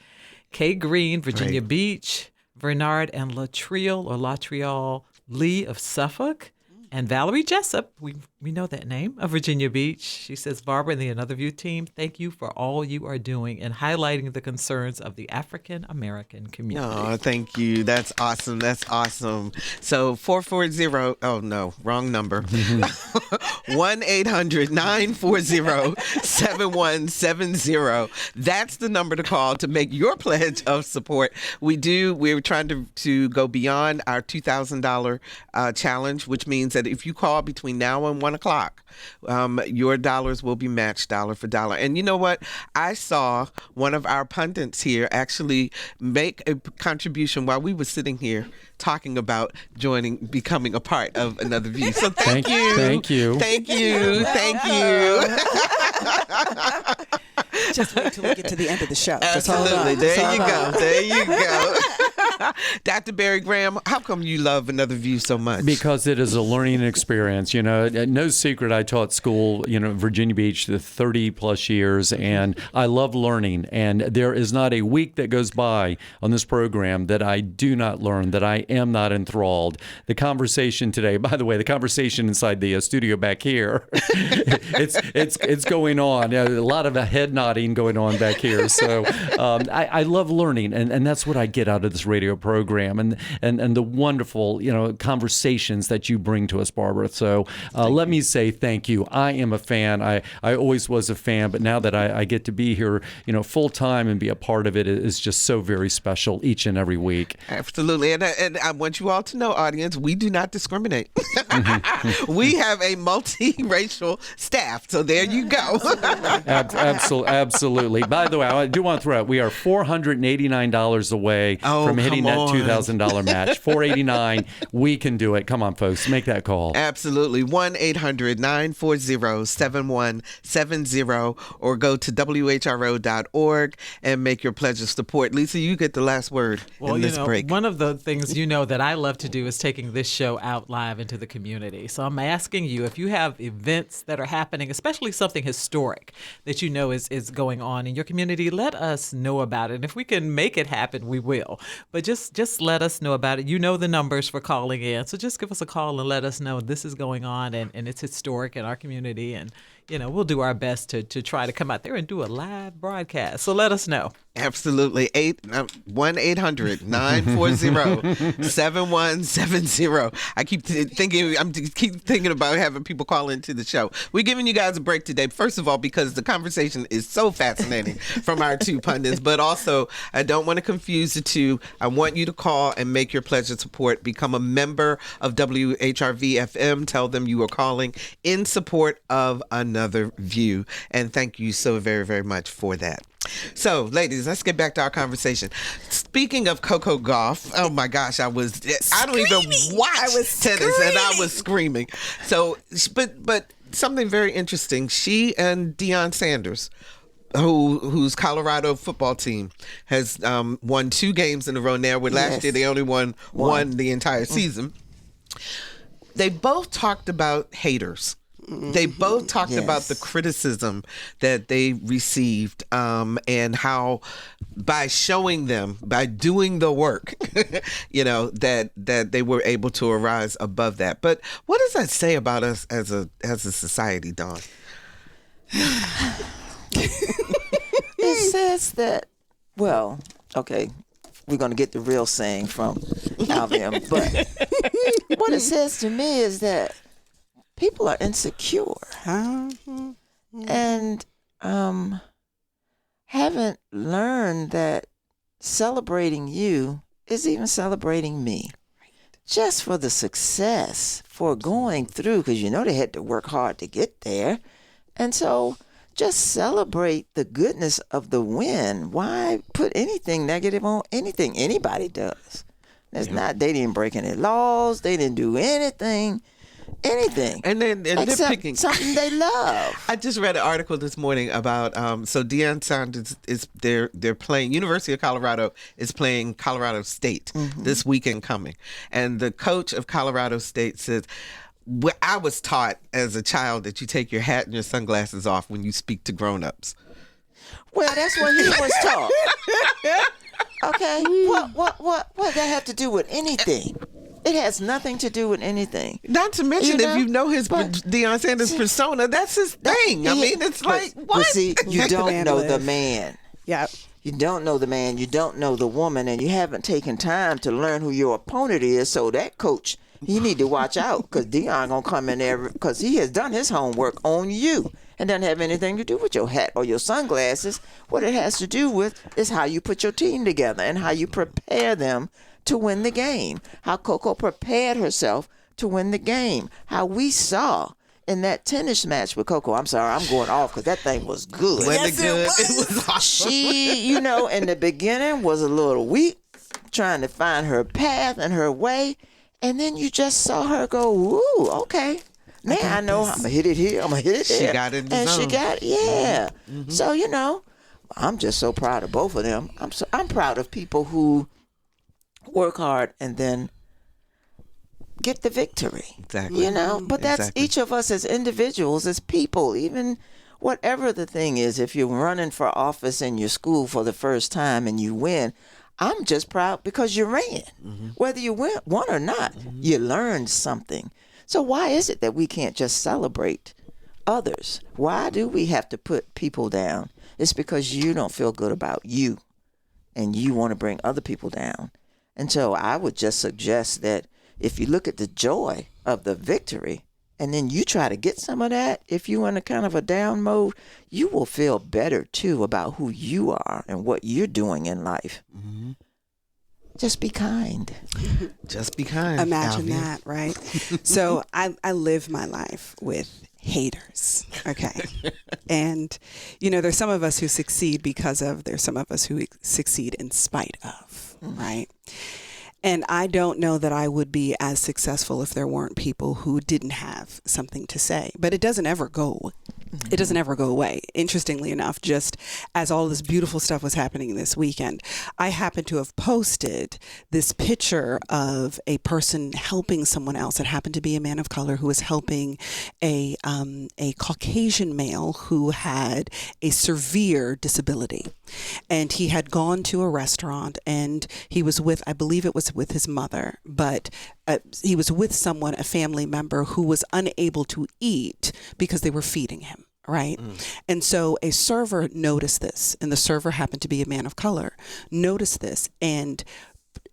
Kay Green, Virginia Great. Beach, Bernard and Latrial Lee of Suffolk, and Valerie Jessup, we know that name, of Virginia Beach. She says, Barbara and the Another View team, thank you for all you are doing in highlighting the concerns of the African American community. Oh, thank you. That's awesome. That's awesome. So 440, oh no, wrong number. 1-800-940-7170. That's the number to call to make your pledge of support. We're trying to go beyond our $2,000 challenge, which means that if you call between now and 1 o'clock, your dollars will be matched dollar for dollar. And you know what? I saw one of our pundits here actually make a contribution while we were sitting here talking about becoming a part of Another View. So thank you. Thank you. Thank you. Thank you. Just wait till we get to the end of the show. Just hold Absolutely. on. There Just you hold go. on. There you go. Dr. Barry Graham, how come you love Another View so much? Because it is a learning experience. You know, no secret, I taught school, Virginia Beach, the 30 plus years, and I love learning. And there is not a week that goes by on this program that I do not learn, that I am not enthralled. The conversation today, by the way, the conversation inside the studio back here, it's going on. A lot of head nodding going on back here. So I love learning, and that's what I get out of this radio program, and the wonderful conversations that you bring to us, Barbara. So let me say thank you. I am a fan. I always was a fan, but now that I get to be here, full time and be a part of it is just so very special each and every week. Absolutely. And I want you all to know, audience, we do not discriminate. We have a multiracial staff. So there you go. Absolutely. By the way, I do want to throw out, we are $489 away from hitting that on. $2,000 match. $489. We can do it. Come on, folks. Make that call. Absolutely. 1-800-940-7170 or go to WHRO.org and make your pledge of support. Lisa, you get the last word in this break. One of the things that I love to do is taking this show out live into the community. So I'm asking you, if you have events that are happening, especially something historic that you know is going on in your community, let us know about it. And if we can make it happen, we will. But just let us know about it. You know the numbers for calling in. So just give us a call and let us know this is going on and it's historic in our community. And, we'll do our best to try to come out there and do a live broadcast. So let us know. Absolutely. 1-800-940-7170. I keep thinking about having people call into the show. We're giving you guys a break today. First of all, because the conversation is so fascinating from our two pundits, but also I don't want to confuse the two. I want you to call and make your pledge of support. Become a member of WHRV-FM. Tell them you are calling in support of Another View. And thank you so very, very much for that. So, ladies, let's get back to our conversation. Speaking of Coco Gauff, oh my gosh, I don't even watch tennis, and I was screaming. So, but something very interesting. She and Deion Sanders, whose Colorado football team has won 2 games in a row now. With last year, they only won the entire season. They both talked about haters. They both talked about the criticism that they received and how by showing them, by doing the work, that they were able to arise above that. But what does that say about us as a society, Daun? It says that, well, okay, we're going to get the real saying from Alvean, but what it says to me is that people are insecure and haven't learned that celebrating you is even celebrating me. Just for the success, for going through, because they had to work hard to get there. And so just celebrate the goodness of the win. Why put anything negative on anything anybody does? They didn't break any laws. They didn't do anything. And they're picking something they love. I just read an article this morning about so Deion Sanders they're playing, University of Colorado is playing Colorado State this weekend coming, and the coach of Colorado State says, I was taught as a child that you take your hat and your sunglasses off when you speak to grown-ups. Well, that's what he was taught. Okay, what does that have to do with anything? It has nothing to do with anything. Not to mention, if you know his Deion Sanders persona, that's his thing. I mean, it's like, what? But see, you don't know the man. Yeah. You don't know the man. You don't know the woman, and you haven't taken time to learn who your opponent is. So that coach, he need to watch out, because Deion gonna come in there because he has done his homework on you. It doesn't have anything to do with your hat or your sunglasses. What it has to do with is how you put your team together and how you prepare them to win the game. How Coco prepared herself to win the game. How we saw in that tennis match with Coco. I'm sorry, I'm going off because that thing was good. It was awesome. She, in the beginning was a little weak, trying to find her path and her way. And then you just saw her go, ooh, okay. Now I know I'm going to hit it here, I'm going to hit it there. She got it in the zone. zone. She got it, yeah. Mm-hmm. So, I'm just so proud of both of them. I'm proud of people who work hard and then get the victory. Exactly. But that's each of us as individuals, as people, even whatever the thing is. If you're running for office in your school for the first time and you win, I'm just proud because you ran. Whether you won or not, you learned something. So why is it that we can't just celebrate others? Why do we have to put people down? It's because you don't feel good about you and you want to bring other people down. And so I would just suggest that if you look at the joy of the victory and then you try to get some of that, if you're in a kind of a down mode, you will feel better too about who you are and what you're doing in life. Just be kind. Just be kind. Imagine Alvean. that, right? So I live my life with haters. Okay. And, there's some of us who succeed because of, there's some of us who succeed in spite of. right? And I don't know that I would be as successful if there weren't people who didn't have something to say. But it doesn't ever go. It doesn't ever go away. Interestingly enough, just as all this beautiful stuff was happening this weekend, I happened to have posted this picture of a person helping someone else. It happened to be a man of color who was helping a Caucasian male who had a severe disability. And he had gone to a restaurant and he was with, I believe it was with his mother, but he was with someone, a family member who was unable to eat because they were feeding him. Right. And so a server noticed this, and the server happened to be a man of color, noticed this and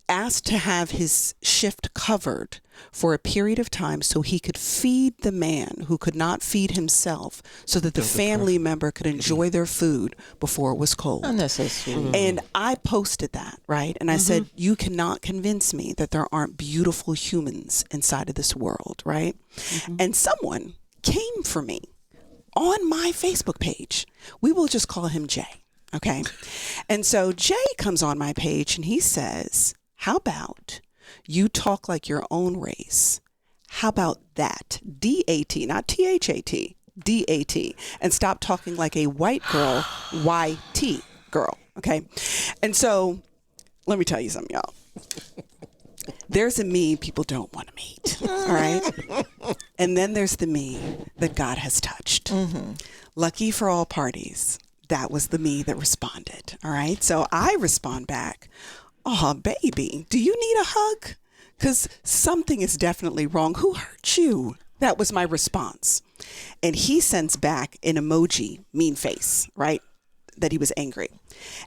asked to have his shift covered for a period of time so he could feed the man who could not feed himself, so that the family member could enjoy their food before it was cold. And that's so sweet. And I posted that, right? And I said, you cannot convince me that there aren't beautiful humans inside of this world, right? And someone came for me on my Facebook page. We will just call him Jay, okay? And so Jay comes on my page and he says, how about you talk like your own race? How about that? D-A-T, not T-H-A-T, D-A-T. And stop talking like a white girl, Y-T girl, okay? And so let me tell you something, y'all. There's a me people don't want to meet, all right? And then there's the me that God has touched. Lucky for all parties, that was the me that responded, all right? So I respond back, oh, baby, do you need a hug? Because something is definitely wrong. Who hurt you? That was my response. And he sends back an emoji, mean face, right? That he was angry.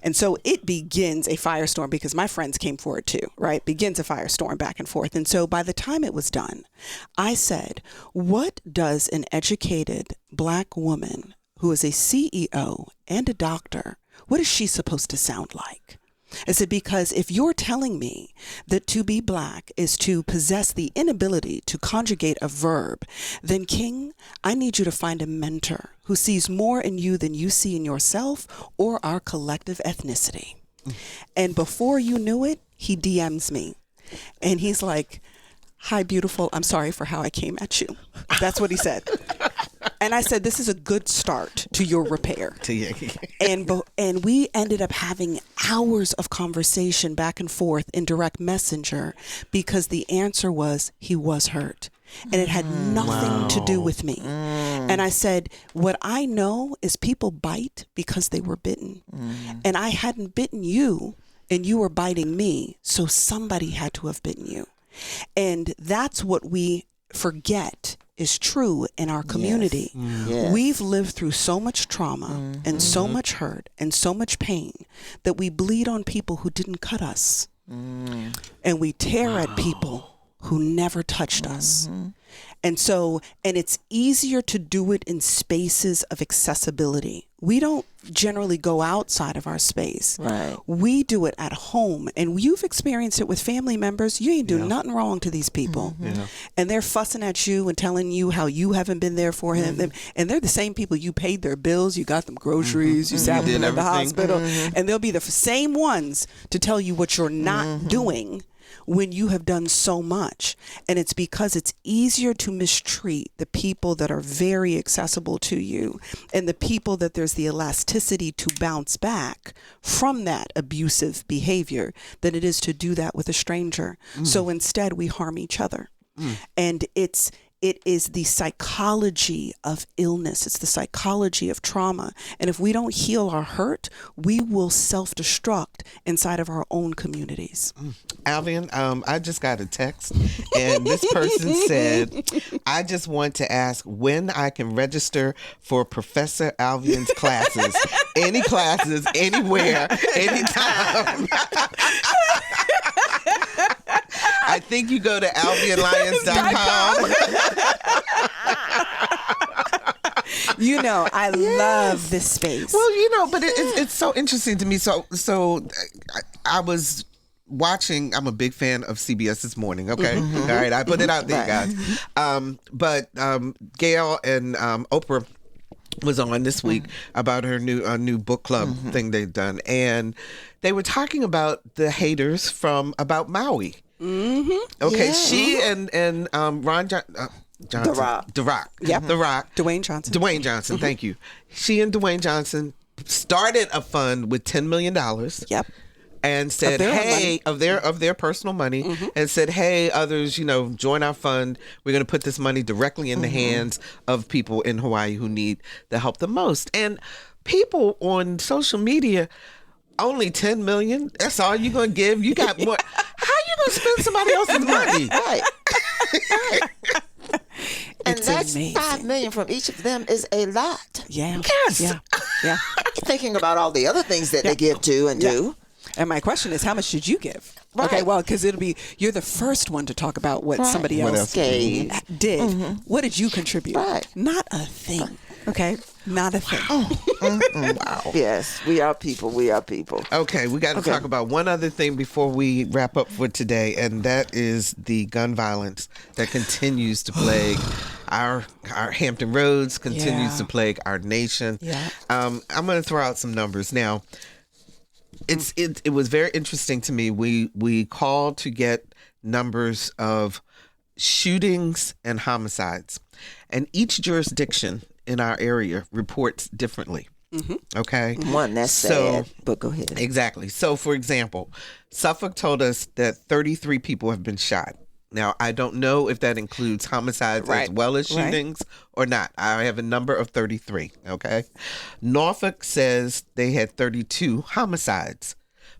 And so it begins a firestorm, because my friends came for it too, right? Begins a firestorm back and forth. And so by the time it was done, I said, what does an educated Black woman who is a CEO and a doctor, what is she supposed to sound like? I said, because if you're telling me that to be Black is to possess the inability to conjugate a verb, then King, I need you to find a mentor who sees more in you than you see in yourself or our collective ethnicity. And before you knew it, he DMs me and he's like, hi, beautiful. I'm sorry for how I came at you. That's what he said. And I said, this is a good start to your repair. And we ended up having hours of conversation back and forth in direct messenger, because the answer was he was hurt. And it had nothing to do with me. And I said, what I know is people bite because they were bitten. And I hadn't bitten you and you were biting me. So somebody had to have bitten you. And that's what we forget is true in our community. Yes. We've lived through so much trauma and so much hurt and so much pain that we bleed on people who didn't cut us. And we tear at people who never touched us. And so, and it's easier to do it in spaces of accessibility. We don't generally go outside of our space. Right. We do it at home. And you've experienced it with family members. You ain't doing nothing wrong to these people. And they're fussing at you and telling you how you haven't been there for him. And they're the same people you paid their bills, you got them groceries, you sat with them at the hospital. And they'll be the same ones to tell you what you're not doing when you have done so much. And it's because it's easier to mistreat the people that are very accessible to you and the people that there's the elasticity to bounce back from that abusive behavior than it is to do that with a stranger. So instead we harm each other. And it is the psychology of illness. It's the psychology of trauma. And if we don't heal our hurt, we will self-destruct inside of our own communities. Alvean, I just got a text, and this person said, I just want to ask when I can register for Professor Alvean's classes. Any classes, anywhere, anytime. I think you go to alveanlyons.com. You know, I love this space. Well, you know, but it's so interesting to me. So I was watching. I'm a big fan of CBS This Morning. Okay, all right, I put it out there, guys. But Gail and Oprah was on this week about her new book club thing they've done, and they were talking about the haters about Maui. Okay, Yeah. she and Ron Johnson. The Rock. Yep. The Rock. Dwayne Johnson. Thank you. She and Dwayne Johnson started a fund with $10 million. Yep. And said, hey, of their personal money, and said, hey, others, join our fund. We're going to put this money directly in the hands of people in Hawaii who need the help the most. And people on social media, only $10 million. That's all you're going to give. You got more. How you going to spend somebody else's money? Right. And It's that's amazing. $5 million from each of them is a lot. Yeah. Yes. Yeah. Thinking about all the other things that they give to and do. And my question is, how much did you give? Right. Okay, well, because you're the first one to talk about what somebody What else else gave. did. What did you contribute? Right. Not a thing. Okay, not a thing. Wow. Yes, we are people. We are people. Okay, we got to talk about one other thing before we wrap up for today, and that is the gun violence that continues to plague our Hampton Roads, continues to plague our nation. Yeah. I'm going to throw out some numbers now. It was very interesting to me. We called to get numbers of shootings and homicides, and each jurisdiction in our area reports differently. Okay. One, that's sad, but go ahead. Exactly. So, for example, Suffolk told us that 33 people have been shot. Now, I don't know if that includes homicides as well as shootings or not. I have a number of 33, okay? Norfolk says they had 32 homicides,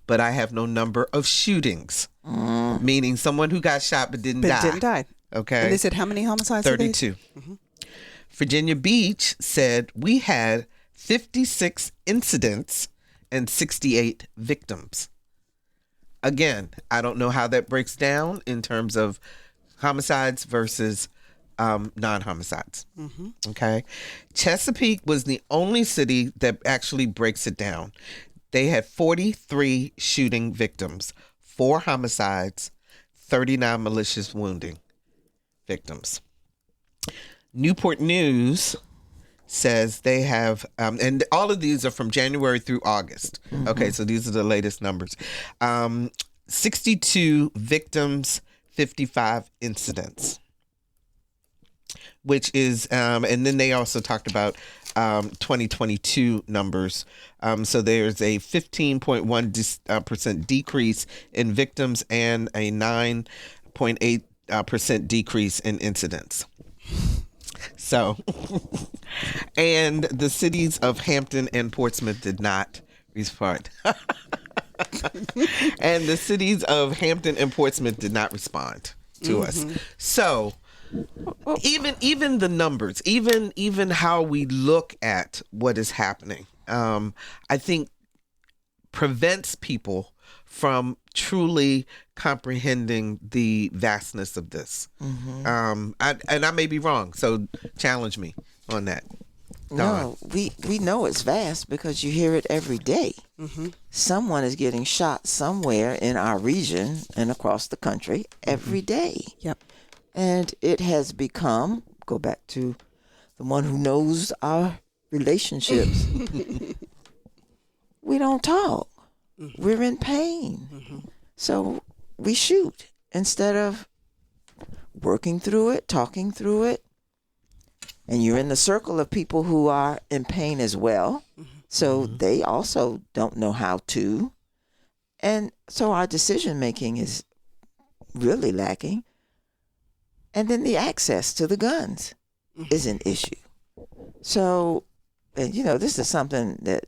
but I have no number of shootings, meaning someone who got shot but didn't die. Okay. And they said how many homicides? 32. Virginia Beach said we had 56 incidents and 68 victims. Again, I don't know how that breaks down in terms of homicides versus non-homicides. Okay. Chesapeake was the only city that actually breaks it down. They had 43 shooting victims, 4 homicides, 39 malicious wounding victims. Newport News says they have, and all of these are from January through August. Okay, so these are the latest numbers. 62 victims, 55 incidents, which is, and then they also talked about 2022 numbers. So there's a 15.1% decrease in victims and a 9.8% decrease in incidents. So, and the cities of Hampton and Portsmouth did not respond. And the cities of Hampton and Portsmouth did not respond to us. So, even the numbers, even how we look at what is happening, I think prevents people from truly comprehending the vastness of this. And I may be wrong, so challenge me on that. No, we know it's vast because you hear it every day. Someone is getting shot somewhere in our region and across the country every day. Yep. And it has become, go back to the one who knows our relationships, we don't talk. We're in pain. So we shoot instead of working through it, talking through it. And you're in the circle of people who are in pain as well. So they also don't know how to. And so our decision making is really lacking. And then the access to the guns is an issue. So, and this is something that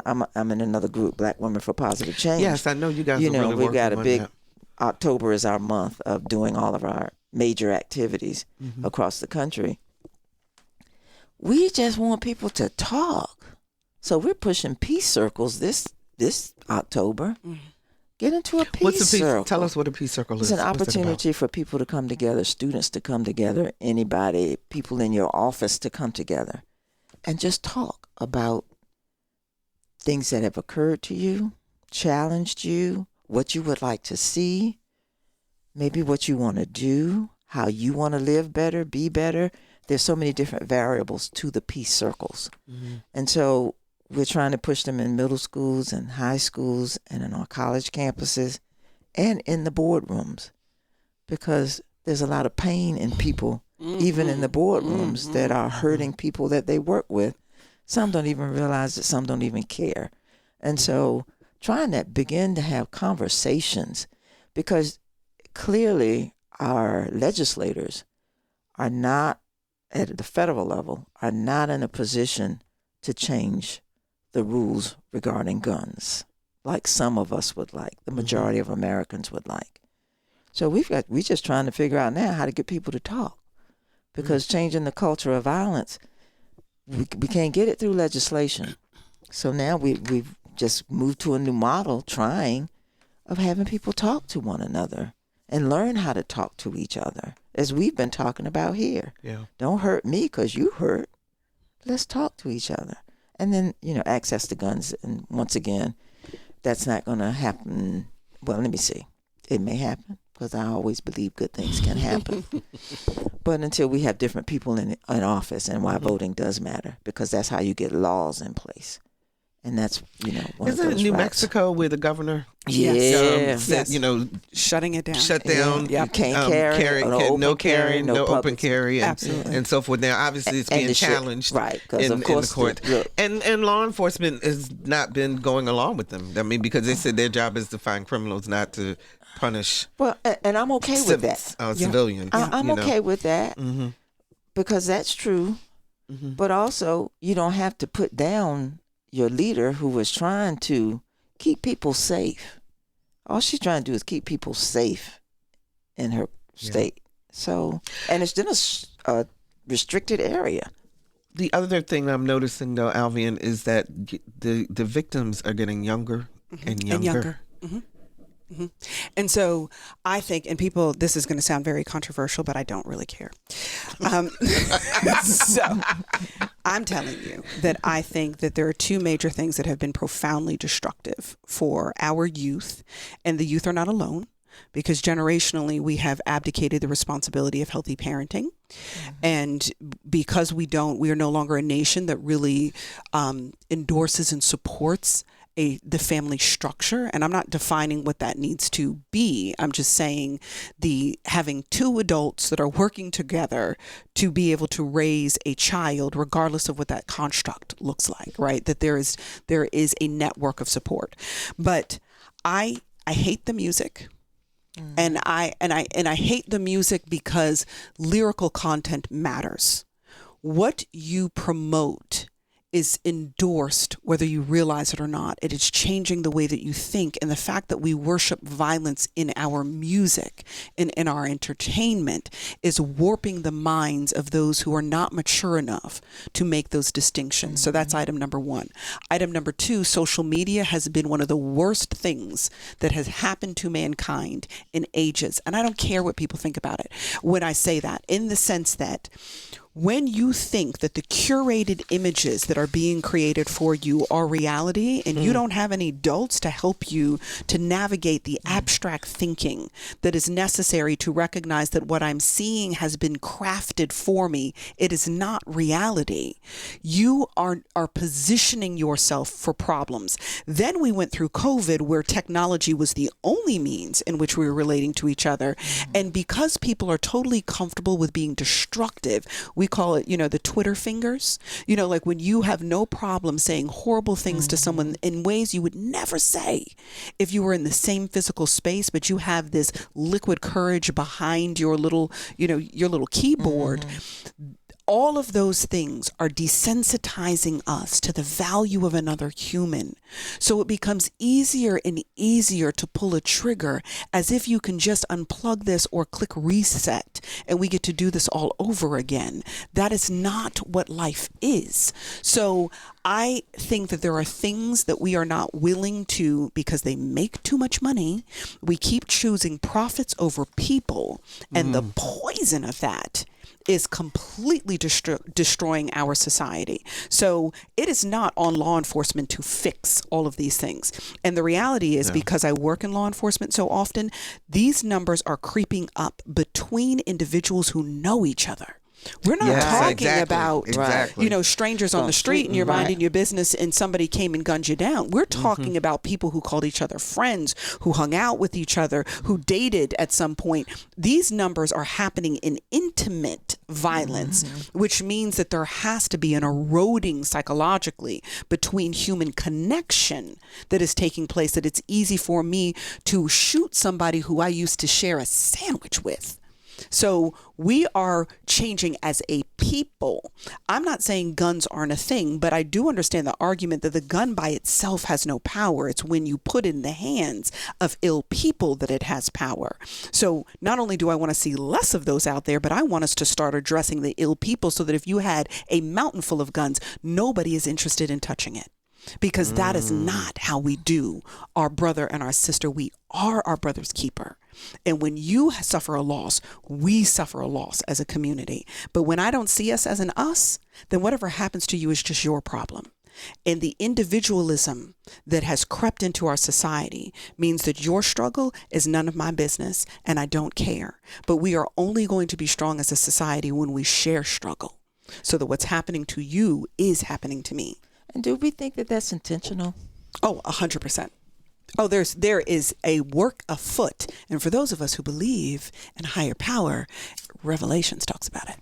I'm in another group, Black Women for Positive Change. Yes, I know you guys are really we've got a working big, on that. October is our month of doing all of our major activities across the country. We just want people to talk. So we're pushing peace circles this October. Get into a peace What's a peace circle. Tell us what a peace circle is. It's an What's it about? opportunity for people to come together, students to come together, anybody, people in your office to come together and just talk about things that have occurred to you, challenged you, what you would like to see, maybe what you want to do, how you want to live better, be better, there's so many different variables to the peace circles. And so we're trying to push them in middle schools and high schools and in our college campuses and in the boardrooms, because there's a lot of pain in people, even in the boardrooms, that are hurting people that they work with. Some don't even realize it. Some don't even care. And so trying to begin to have conversations, because clearly our legislators are not, at the federal level, are not in a position to change the rules regarding guns like some of us would like, the majority of Americans would like. So we're just trying to figure out now how to get people to talk, because changing the culture of violence, we can't get it through legislation. So now we've just moved to a new model, trying, of having people talk to one another and learn how to talk to each other, as we've been talking about here. Yeah. Don't hurt me because you hurt. Let's talk to each other. And then, access to guns. And once again, that's not going to happen. Well, let me see. It may happen, because I always believe good things can happen. But until we have different people in office, and why voting does matter, because that's how you get laws in place. And that's, one Isn't of it those New rights. Mexico where the governor Yes. Shutting it down. shut down, You can't carry, no carrying, no open public- carry, Absolutely. and so forth. Now, obviously, it's And being the shit. challenged, Right, 'cause in, of course in the court, look. and law enforcement has not been going along with them. I mean, because they said their job is to find criminals, not to punish Well, and I'm okay with that. civilians. I'm okay with that, because that's true. Mm-hmm. But also, you don't have to put down your leader who was trying to keep people safe. All she's trying to do is keep people safe in her state. So, and it's in a restricted area. The other thing I'm noticing, though, Alvean, is that the victims are getting younger and younger. And so I think, and people, this is going to sound very controversial, but I don't really care. So I'm telling you that I think that there are two major things that have been profoundly destructive for our youth, and the youth are not alone, because generationally we have abdicated the responsibility of healthy parenting. And because we are no longer a nation that really endorses and supports the family structure. And I'm not defining what that needs to be. I'm just saying having two adults that are working together to be able to raise a child, regardless of what that construct looks like, right? That there is a network of support. But I hate the music. And I hate the music because lyrical content matters. What you promote is endorsed, whether you realize it or not. It is changing the way that you think. And the fact that we worship violence in our music and in our entertainment is warping the minds of those who are not mature enough to make those distinctions. So that's item number one. Item number two, social media has been one of the worst things that has happened to mankind in ages. And I don't care what people think about it when I say that, in the sense that when you think that the curated images that are being created for you are reality, and you don't have any adults to help you to navigate the abstract thinking that is necessary to recognize that what I'm seeing has been crafted for me, it is not reality. You are positioning yourself for problems. Then we went through COVID, where technology was the only means in which we were relating to each other. And because people are totally comfortable with being destructive, we call it, the Twitter fingers, like when you have no problem saying horrible things to someone in ways you would never say if you were in the same physical space, but you have this liquid courage behind your little, your little keyboard. All of those things are desensitizing us to the value of another human. So it becomes easier and easier to pull a trigger, as if you can just unplug this or click reset and we get to do this all over again. That is not what life is. So I think that there are things that we are not willing to, because they make too much money. We keep choosing profits over people, and the poison of that is completely destroying our society. So it is not on law enforcement to fix all of these things. And the reality is, because I work in law enforcement so often, these numbers are creeping up between individuals who know each other. We're not Yes, talking exactly, about, exactly. strangers on the street and you're Right. minding your business and somebody came and gunned you down. We're talking about people who called each other friends, who hung out with each other, who dated at some point. These numbers are happening in intimate violence, which means that there has to be an eroding psychologically between human connection that is taking place, that it's easy for me to shoot somebody who I used to share a sandwich with. So we are changing as a people. I'm not saying guns aren't a thing, but I do understand the argument that the gun by itself has no power. It's when you put it in the hands of ill people that it has power. So not only do I want to see less of those out there, but I want us to start addressing the ill people so that if you had a mountain full of guns, nobody is interested in touching it. Because that is not how we do our brother and our sister. We are our brother's keeper. And when you suffer a loss, we suffer a loss as a community. But when I don't see us as an us, then whatever happens to you is just your problem. And the individualism that has crept into our society means that your struggle is none of my business and I don't care. But we are only going to be strong as a society when we share struggle, so that what's happening to you is happening to me. And do we think that that's intentional? Oh, 100%. Oh, there is a work afoot. And for those of us who believe in higher power, Revelations talks about it.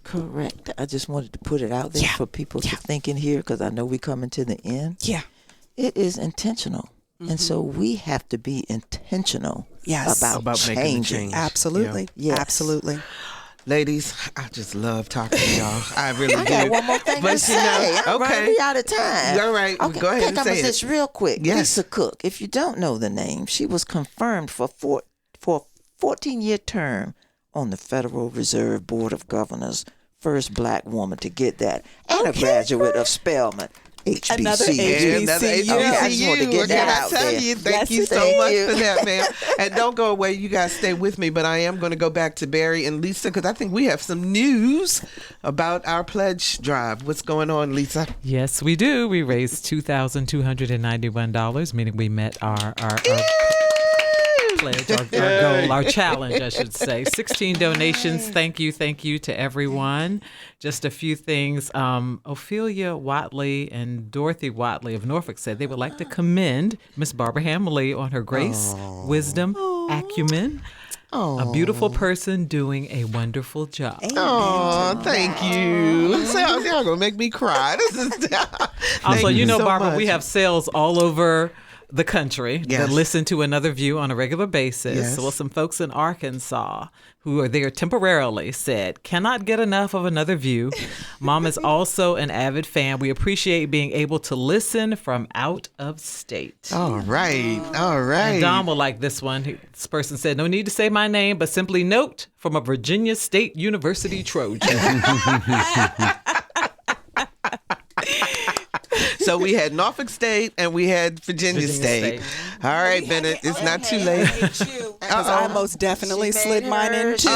Correct. I just wanted to put it out there for people to think in here, because I know we're coming to the end. Yeah. It is intentional. And so we have to be intentional Yes. about making the changing. change. Absolutely. Yeah. Yes. Absolutely. Ladies, I just love talking to y'all. I really I do. got one more thing But to say. I'm running me out of time. All right, Okay, go ahead and I'm say it. this real quick. Yes. Lisa Cook. If you don't know the name, she was confirmed for a 14-year term on the Federal Reserve Board of Governors. First black woman to get that, and a graduate of Spelman. HBCU. Another Another HBCU. Okay, I just wanted to get that I out tell there. you, thank Yes, you so thank much you. for that, ma'am. And don't go away. You guys stay with me, but I am going to go back to Barry and Lisa, because I think we have some news about our pledge drive. What's going on, Lisa? Yes, we do. We raised $2,291, meaning we met our pledge, our goal, our challenge, I should say. 16 donations. Thank you to everyone. Just a few things. Ophelia Watley and Dorothy Watley of Norfolk said they would like to commend Miss Barbara Hamley on her grace, wisdom, acumen. A beautiful person doing a wonderful job. Oh, thank you. So, y'all going to make me cry. This is Also, Thank you know, so Barbara, much. we have sales all over the country Yes. that listen to Another View on a regular basis. Yes. Well, some folks in Arkansas who are there temporarily said, cannot get enough of Another View. Mom is also an avid fan. We appreciate being able to listen from out of state. All right. All right. And Daun will like this one. This person said, no need to say my name, but simply note from a Virginia State University Trojan. So we had Norfolk State and we had Virginia State. All right, Bennett, it's not too late. Because I most definitely She made slid mine in hers. too.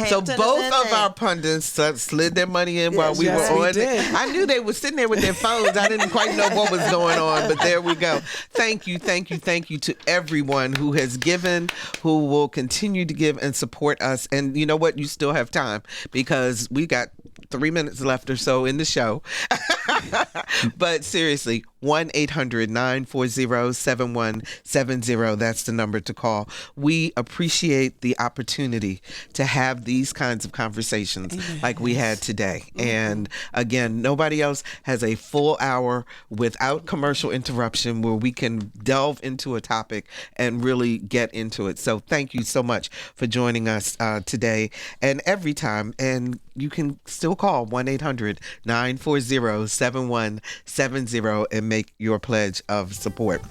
So both of our pundits slid their money in while we Yes, were we on. did. I knew they were sitting there with their phones. I didn't quite know what was going on, but there we go. Thank you to everyone who has given, who will continue to give and support us. And you know what? You still have time, because we got 3 minutes left or so in the show. But seriously, 1-800-940-7170. That's the number to call. We appreciate the opportunity to have these kinds of conversations like we had today. And again, nobody else has a full hour without commercial interruption where we can delve into a topic and really get into it. So thank you so much for joining us today and every time. And you can still call 1-800-940-7170 and make your pledge of support.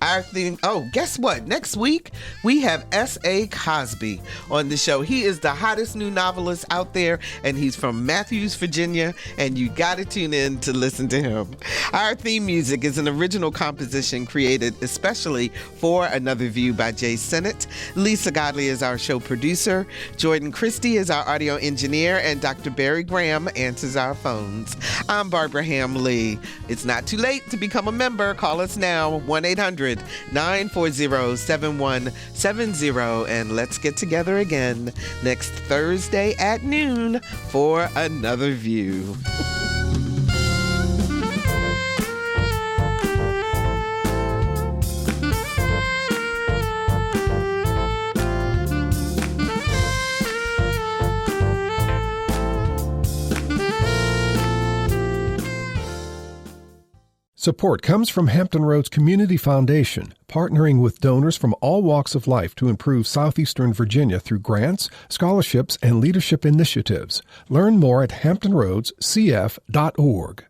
Our theme, guess what? Next week, we have S.A. Cosby on the show. He is the hottest new novelist out there, and he's from Matthews, Virginia, and you got to tune in to listen to him. Our theme music is an original composition created especially for Another View by Jay Sennett. Lisa Godley is our show producer. Jordan Christie is our audio engineer, and Dr. Barry Graham answers our phones. I'm Barbara Hamley. It's not too late to be become a member, call us now, 1-800-940-7170, and let's get together again next Thursday at noon for another view. Support comes from Hampton Roads Community Foundation, partnering with donors from all walks of life to improve southeastern Virginia through grants, scholarships, and leadership initiatives. Learn more at hamptonroadscf.org.